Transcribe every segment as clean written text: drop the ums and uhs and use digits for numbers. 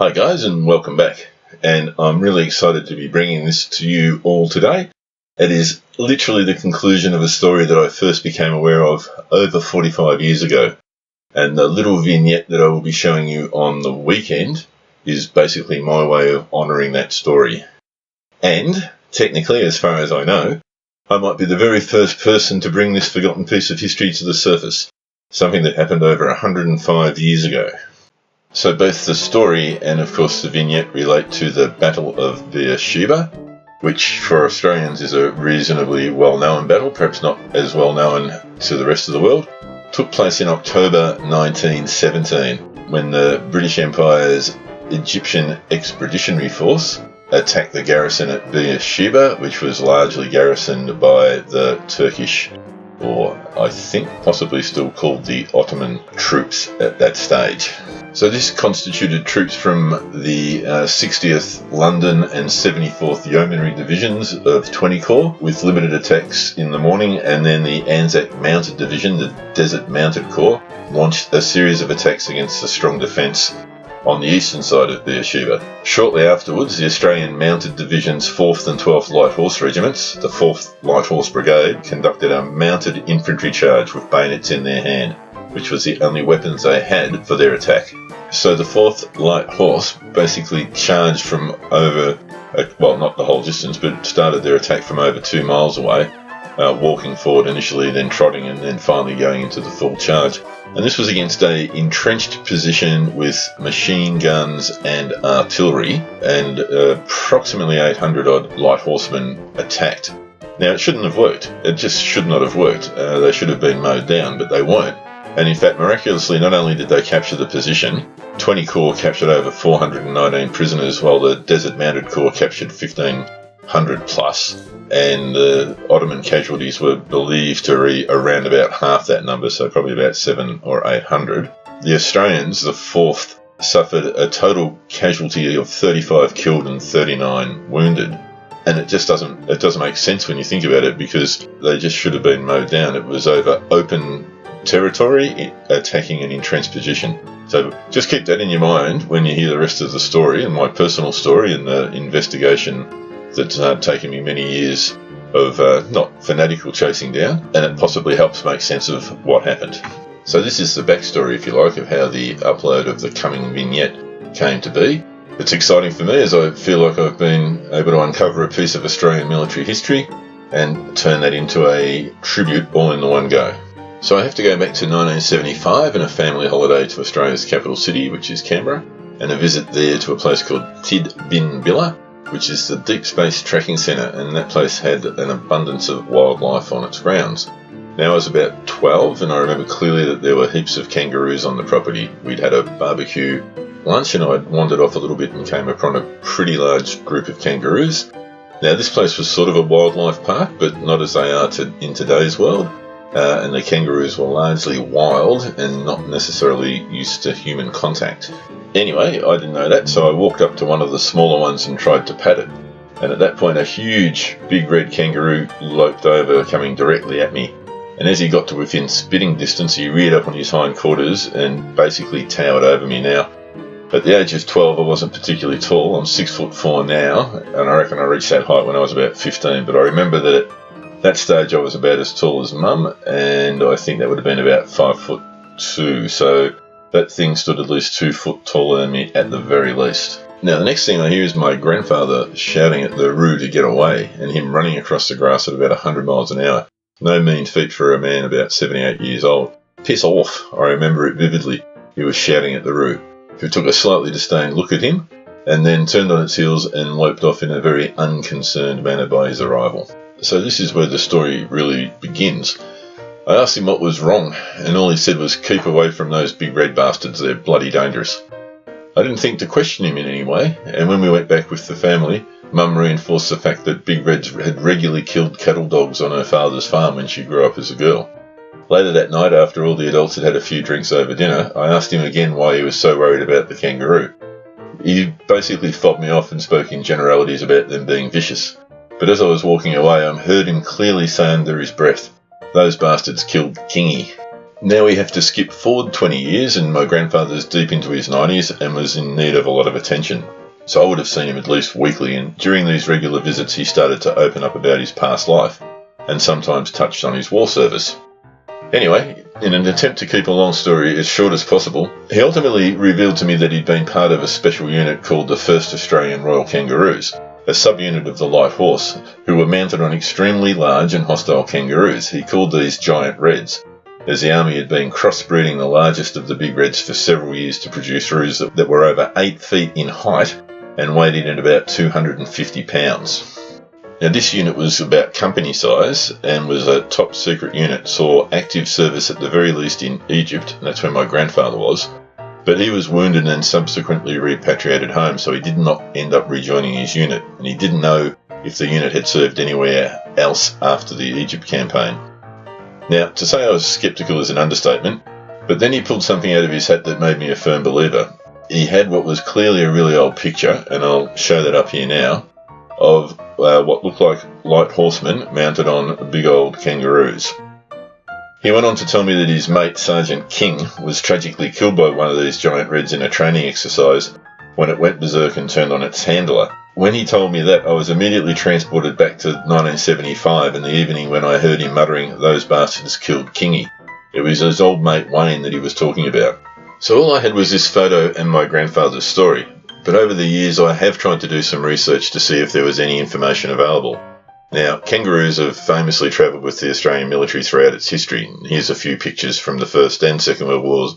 Hi guys, and welcome back. And I'm really excited to be bringing this to you all today. It is literally the conclusion of a story that I first became aware of over 45 years ago. And the little vignette that I will be showing you on the weekend is basically my way of honouring that story. And technically, as far as I know, I might be the very first person to bring this forgotten piece of history to the surface, something that happened over 105 years ago. So both the story and of course the vignette relate to the Battle of Beersheba, which for Australians is a reasonably well-known battle, perhaps not as well-known to the rest of the world. It took place in October 1917 when the British Empire's Egyptian Expeditionary Force attacked the garrison at Beersheba, which was largely garrisoned by the Turkish, or I think possibly still called the Ottoman troops at that stage. So this constituted troops from the 60th London and 74th Yeomanry Divisions of 20 Corps with limited attacks in the morning, and then the Anzac Mounted Division, the Desert Mounted Corps, launched a series of attacks against the strong defence on the eastern side of Beersheba. Shortly afterwards, the Australian Mounted Division's 4th and 12th Light Horse Regiments, the 4th Light Horse Brigade, conducted a mounted infantry charge with bayonets in their hand, which was the only weapons they had for their attack. So the 4th Light Horse basically charged from over, well, not the whole distance, but started their attack from over 2 miles away, walking forward initially, then trotting, and then finally going into the full charge. And this was against a entrenched position with machine guns and artillery, and approximately 800 odd light horsemen attacked. Now, it shouldn't have worked. It just should not have worked. They should have been mowed down, but they weren't. And in fact, miraculously, not only did they capture the position, 20 Corps captured over 419 prisoners, while the Desert Mounted Corps captured 1,500 plus, and the Ottoman casualties were believed to be around about half that number, so probably about 700 or 800. The Australians, the 4th, suffered a total casualty of 35 killed and 39 wounded. And it just doesn't make sense when you think about it, because they just should have been mowed down. It was over open territory attacking an entrenched position. So just keep that in your mind when you hear the rest of the story and my personal story and the investigation that's taken me many years of not fanatical chasing down, and it possibly helps make sense of what happened. So this is the backstory, if you like, of how the upload of the coming vignette came to be. It's exciting for me as I feel like I've been able to uncover a piece of Australian military history and turn that into a tribute all in the one go. So I have to go back to 1975 and a family holiday to Australia's capital city, which is Canberra, and a visit there to a place called Tidbinbilla, which is the Deep Space Tracking Centre, and that place had an abundance of wildlife on its grounds. Now I was about 12, and I remember clearly that there were heaps of kangaroos on the property. We'd had a barbecue lunch, and I'd wandered off a little bit and came upon a pretty large group of kangaroos. Now this place was sort of a wildlife park, but not as they are in today's world. And the kangaroos were largely wild and not necessarily used to human contact. Anyway, I didn't know that, so I walked up to one of the smaller ones and tried to pat it. And at that point, a huge, big red kangaroo loped over, coming directly at me. And as he got to within spitting distance, he reared up on his hindquarters and basically towered over me. Now, at the age of 12, I wasn't particularly tall. I'm 6'4" now, and I reckon I reached that height when I was about 15. But I remember that at that stage I was about as tall as Mum, and I think that would have been about 5'2", so that thing stood at least 2 foot taller than me at the very least. Now the next thing I hear is my grandfather shouting at the roo to get away, and him running across the grass at about 100 miles an hour. No mean feat for a man about 78 years old. Piss off, I remember it vividly. He was shouting at the roo, who took a slightly disdained look at him, and then turned on its heels and loped off in a very unconcerned manner by his arrival. So this is where the story really begins. I asked him what was wrong, and all he said was, "Keep away from those big red bastards, they're bloody dangerous." I didn't think to question him in any way, and when we went back with the family, Mum reinforced the fact that Big Red had regularly killed cattle dogs on her father's farm when she grew up as a girl. Later that night, after all the adults had had a few drinks over dinner, I asked him again why he was so worried about the kangaroo. He basically fobbed me off and spoke in generalities about them being vicious. But as I was walking away, I heard him clearly say under his breath, "Those bastards killed Kingy." Now we have to skip forward 20 years, and my grandfather's deep into his 90s and was in need of a lot of attention. So I would have seen him at least weekly, and during these regular visits he started to open up about his past life, and sometimes touched on his war service. Anyway, in an attempt to keep a long story as short as possible, he ultimately revealed to me that he'd been part of a special unit called the 1st Australian Royal Kangaroos, a subunit of the Light Horse, who were mounted on extremely large and hostile kangaroos. He called these Giant Reds, as the army had been crossbreeding the largest of the Big Reds for several years to produce roos that were over 8 feet in height and weighed in at about 250 pounds. Now this unit was about company size and was a top secret unit, saw active service at the very least in Egypt, and that's where my grandfather was, but he was wounded and subsequently repatriated home, so he did not end up rejoining his unit, and he didn't know if the unit had served anywhere else after the Egypt campaign. Now, to say I was sceptical is an understatement, but then he pulled something out of his hat that made me a firm believer. He had what was clearly a really old picture, and I'll show that up here now, of what looked like light horsemen mounted on big old kangaroos. He went on to tell me that his mate Sergeant King was tragically killed by one of these Giant Reds in a training exercise when it went berserk and turned on its handler. When he told me that, I was immediately transported back to 1975 and the evening when I heard him muttering, "Those bastards killed Kingy." It was his old mate Wayne that he was talking about. So all I had was this photo and my grandfather's story, but over the years I have tried to do some research to see if there was any information available. Now, kangaroos have famously travelled with the Australian military throughout its history. Here's a few pictures from the First and Second World Wars.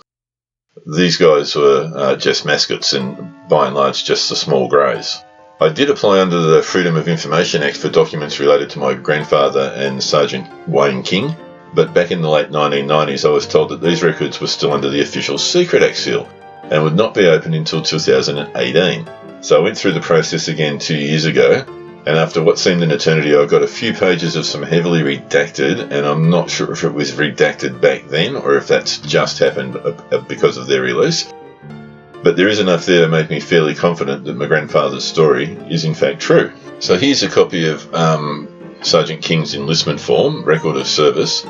These guys were just mascots and by and large just the small greys. I did apply under the Freedom of Information Act for documents related to my grandfather and Sergeant Wayne King, but back in the late 1990s I was told that these records were still under the Official Secret Act seal and would not be opened until 2018. So I went through the process again 2 years ago, and after what seemed an eternity I got a few pages of some heavily redacted, and I'm not sure if it was redacted back then or if that's just happened because of their release. But there is enough there to make me fairly confident that my grandfather's story is in fact true. So here's a copy of Sergeant King's enlistment form, record of service,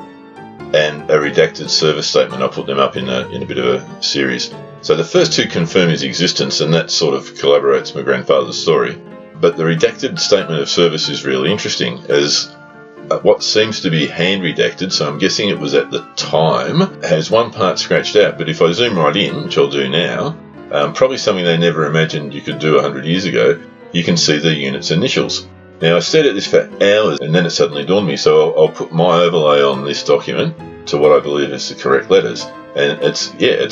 and a redacted service statement. I'll put them up in a bit of a series. So the first two confirm his existence, and that sort of corroborates my grandfather's story. But the redacted statement of service is really interesting, as what seems to be hand redacted, so I'm guessing it was at the time, has one part scratched out. But if I zoom right in, which I'll do now, probably something they never imagined you could do 100 years ago, you can see the unit's initials. Now I stared at this for hours and then it suddenly dawned me, so I'll put my overlay on this document to what I believe is the correct letters. And it's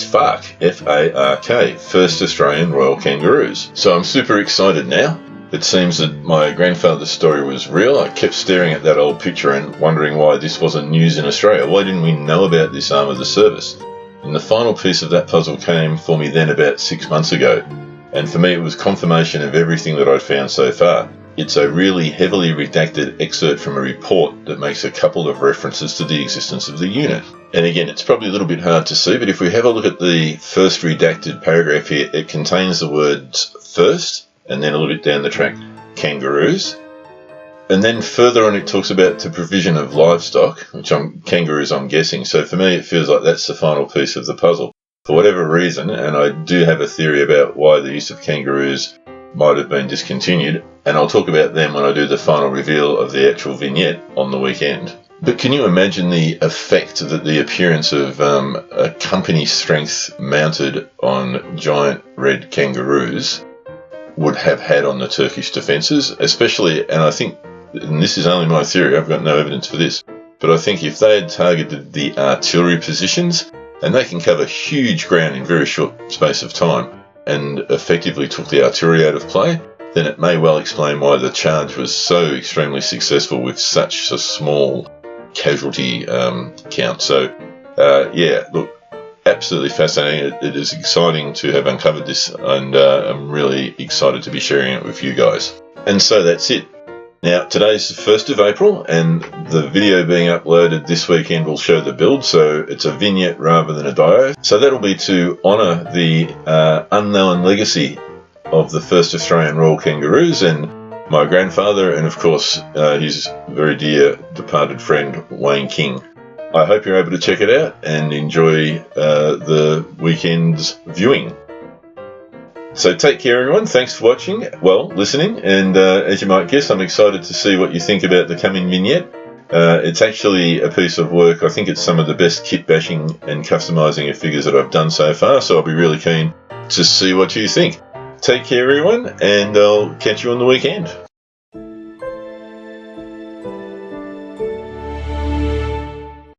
FARC, F-A-R-K, First Australian Royal Kangaroos. So I'm super excited now. It seems that my grandfather's story was real. I kept staring at that old picture and wondering why this wasn't news in Australia. Why didn't we know about this arm of the service? And the final piece of that puzzle came for me then about 6 months ago. And for me it was confirmation of everything that I'd found so far. It's a really heavily redacted excerpt from a report that makes a couple of references to the existence of the unit. And again, it's probably a little bit hard to see, but if we have a look at the first redacted paragraph here, it contains the words first, and then a little bit down the track, kangaroos. And then further on it talks about the provision of livestock, which kangaroos I'm guessing. So for me it feels like that's the final piece of the puzzle. For whatever reason, and I do have a theory about why the use of kangaroos might have been discontinued, and I'll talk about them when I do the final reveal of the actual vignette on the weekend. But can you imagine the effect that the appearance of a company strength mounted on giant red kangaroos would have had on the Turkish defences, especially, and I think, and this is only my theory, I've got no evidence for this, but I think if they had targeted the artillery positions, and they can cover huge ground in very short space of time, and effectively took the artillery out of play, then it may well explain why the charge was so extremely successful with such a small casualty count. So, yeah, look, absolutely fascinating. It is exciting to have uncovered this, and I'm really excited to be sharing it with you guys. And so that's it. Now, today's the 1st of April, and the video being uploaded this weekend will show the build, so it's a vignette rather than a dio. So that'll be to honour the unknown legacy of the 1st Australian Royal Kangaroos and my grandfather, and of course his very dear departed friend Wayne King. I hope you're able to check it out and enjoy the weekend's viewing. So take care, everyone. Thanks for watching, listening, and as you might guess, I'm excited to see what you think about the coming vignette. It's actually a piece of work. I think it's some of the best kit bashing and customizing of figures that I've done so far, so I'll be really keen to see what you think. Take care, everyone, and I'll catch you on the weekend.